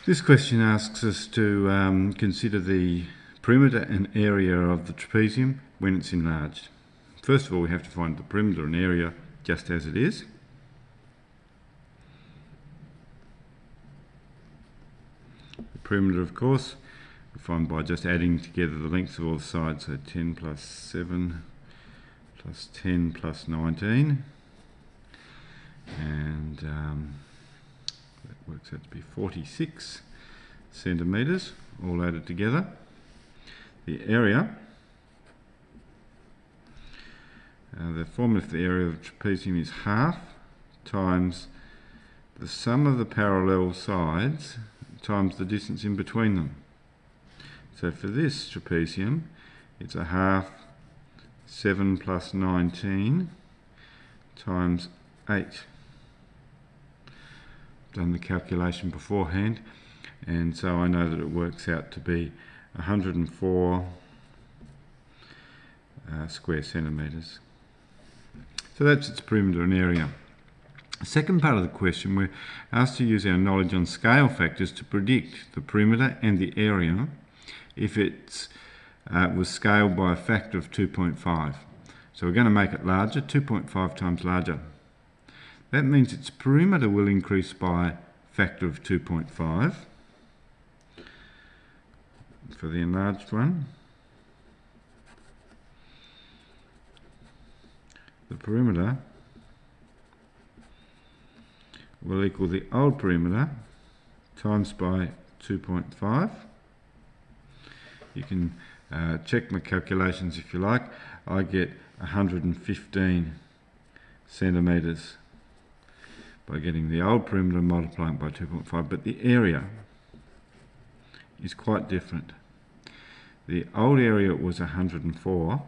This question asks us to consider the perimeter and area of the trapezium when it's enlarged. First of all, we have to find the perimeter and area just as it is. The perimeter, of course, we find by just adding together the lengths of all the sides, so 10 plus 7 plus 10 plus 19, and that works out to be 46 centimetres, all added together. The area, the formula for the area of the trapezium is half times the sum of the parallel sides times the distance in between them. So for this trapezium, it's a half 7 plus 19 times 8. Done the calculation beforehand, and so I know that it works out to be 104 square centimetres. So that's its perimeter and area. The second part of the question, we're asked to use our knowledge on scale factors to predict the perimeter and the area if it was scaled by a factor of 2.5. So we're going to make it larger, 2.5 times larger. That means its perimeter will increase by a factor of 2.5 for the enlarged one. The perimeter will equal the old perimeter times by 2.5. You can check my calculations if you like. I get 115 centimetres by getting the old perimeter and multiplying by 2.5, but the area is quite different. The old area was 104,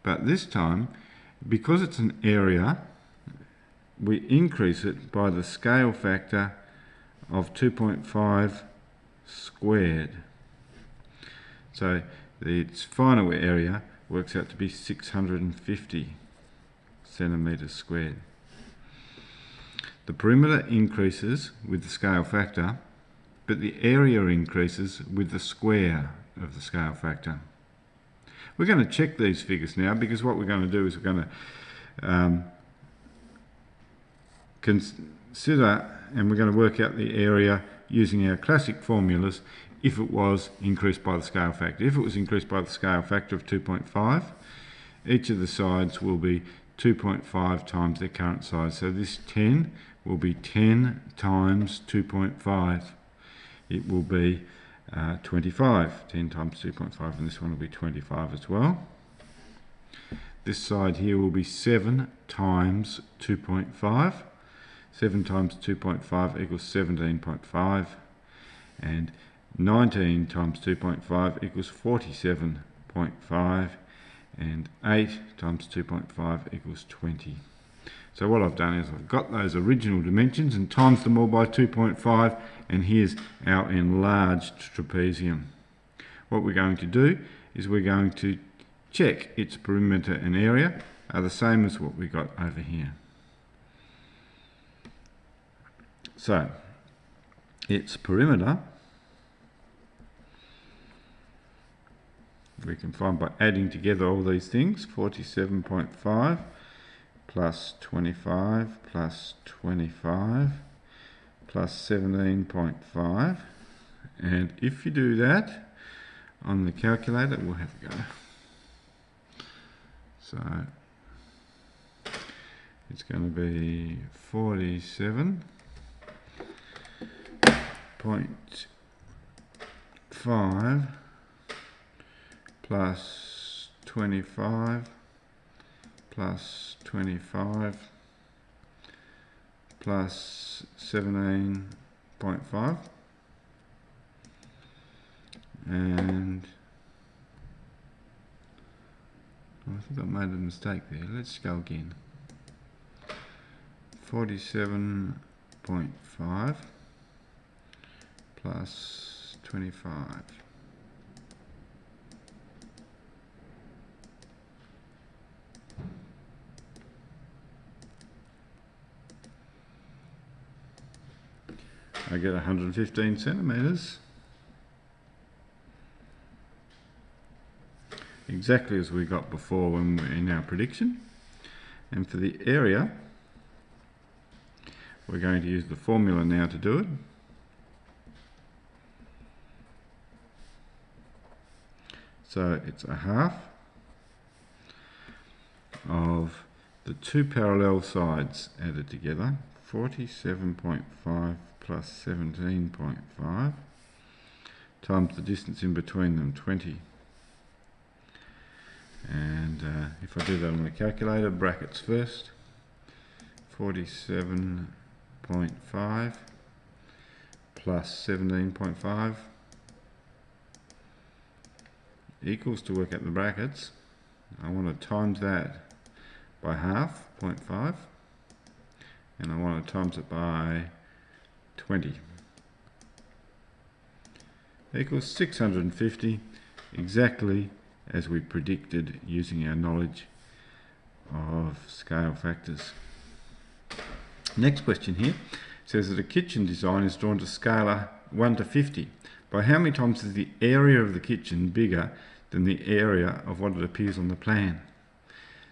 but this time, because it's an area, we increase it by the scale factor of 2.5 squared. So its final area works out to be 650 centimetres squared. The perimeter increases with the scale factor, but the area increases with the square of the scale factor. We're going to check these figures now, because what we're going to do is we're going to consider, and we're going to work out the area using our classic formulas if it was increased by the scale factor. If it was increased by the scale factor of 2.5, each of the sides will be 2.5 times their current size. So this 10 will be 10 times 2.5. It will be 25. 10 times 2.5, and this one will be 25 as well. This side here will be 7 times 2.5. 7 times 2.5 equals 17.5, and 19 times 2.5 equals 47.5, and 8 times 2.5 equals 20. So what I've done is I've got those original dimensions and times them all by 2.5, and here's our enlarged trapezium. What we're going to do is we're going to check its perimeter and area are the same as what we got over here. So its perimeter we can find by adding together all these things, 47.5 plus 25 plus 25 plus 17.5, and if you do that on the calculator, we'll have a go. So it's going to be 47.5 plus 25 plus 25 plus 17.5, and I think I made a mistake there. Let's go again. 47.5 plus 25. I get 115 centimetres. Exactly as we got before when we were in our prediction. And for the area, we're going to use the formula now to do it. So it's a half of the two parallel sides added together, 47.5 plus 17.5, times the distance in between them, 20. And if I do that on the calculator, brackets first, 47.5 plus 17.5 equals, to work out the brackets, I want to times that by half, 0.5, and I want to times it by 20, equals 650, exactly as we predicted using our knowledge of scale factors. Next question here says that a kitchen design is drawn to scalar 1 to 50. By how many times is the area of the kitchen bigger than the area of what it appears on the plan?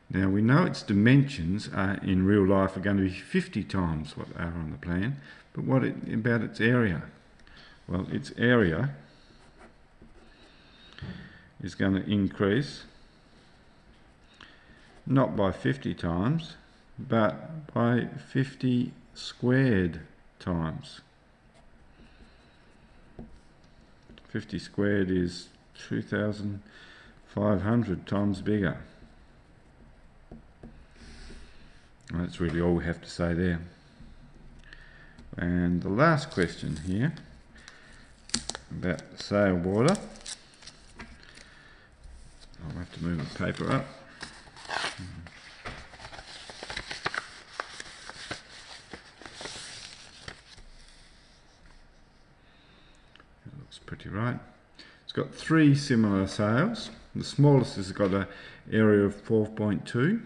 Now we know its dimensions are, in real life, are going to be 50 times what are on the plan, but what about its area? Well, its area is going to increase not by 50 times, but by 50 squared times. 50 squared is 2,500 times bigger. That's really all we have to say there. And the last question here about sail border. I'll have to move the paper up. It looks pretty right. It's got three similar sails. The smallest has got an area of 12.2.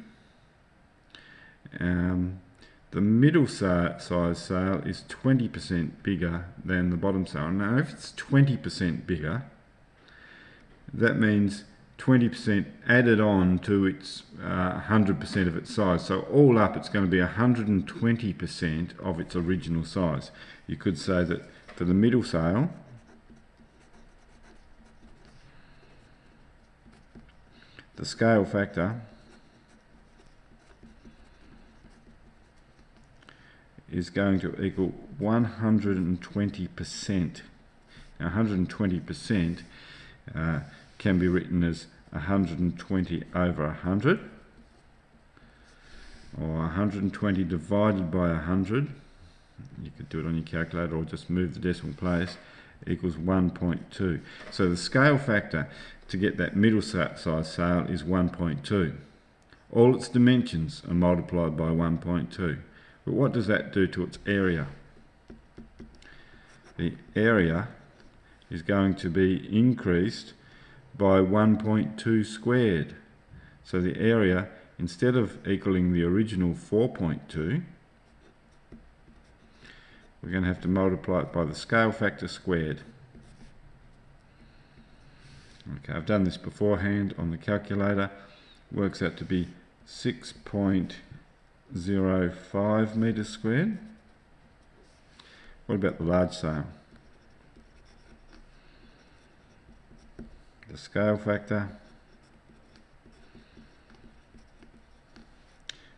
The middle size sail is 20% bigger than the bottom sail. Now if it's 20% bigger, that means 20% added on to its 100% of its size. So all up it's going to be 120% of its original size. You could say that for the middle sail, the scale factor is going to equal 120%. Now 120% can be written as 120 over 100, or 120 divided by 100. You could do it on your calculator or just move the decimal place, equals 1.2. So the scale factor to get that middle size sail is 1.2. All its dimensions are multiplied by 1.2. But what does that do to its area? The area is going to be increased by 1.2 squared. So the area, instead of equaling the original 4.2, we're going to have to multiply it by the scale factor squared. Okay, I've done this beforehand on the calculator. Works out to be 6.05 metres squared. What about the large sail? The scale factor,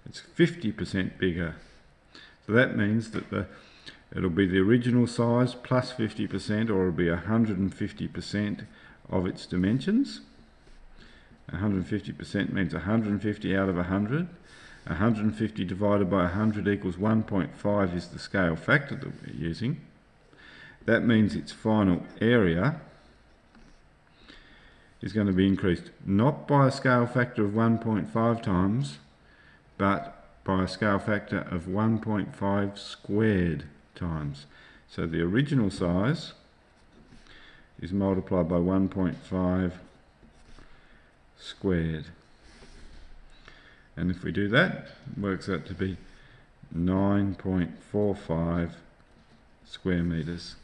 it's 50% bigger. So that means that it'll be the original size plus 50%, or it'll be 150% of its dimensions. 150% means 150 out of 100. 150 divided by 100 equals 1.5 is the scale factor that we're using. That means its final area is going to be increased not by a scale factor of 1.5 times, but by a scale factor of 1.5 squared times. So the original size is multiplied by 1.5 squared. And if we do that, it works out to be 9.45 square meters.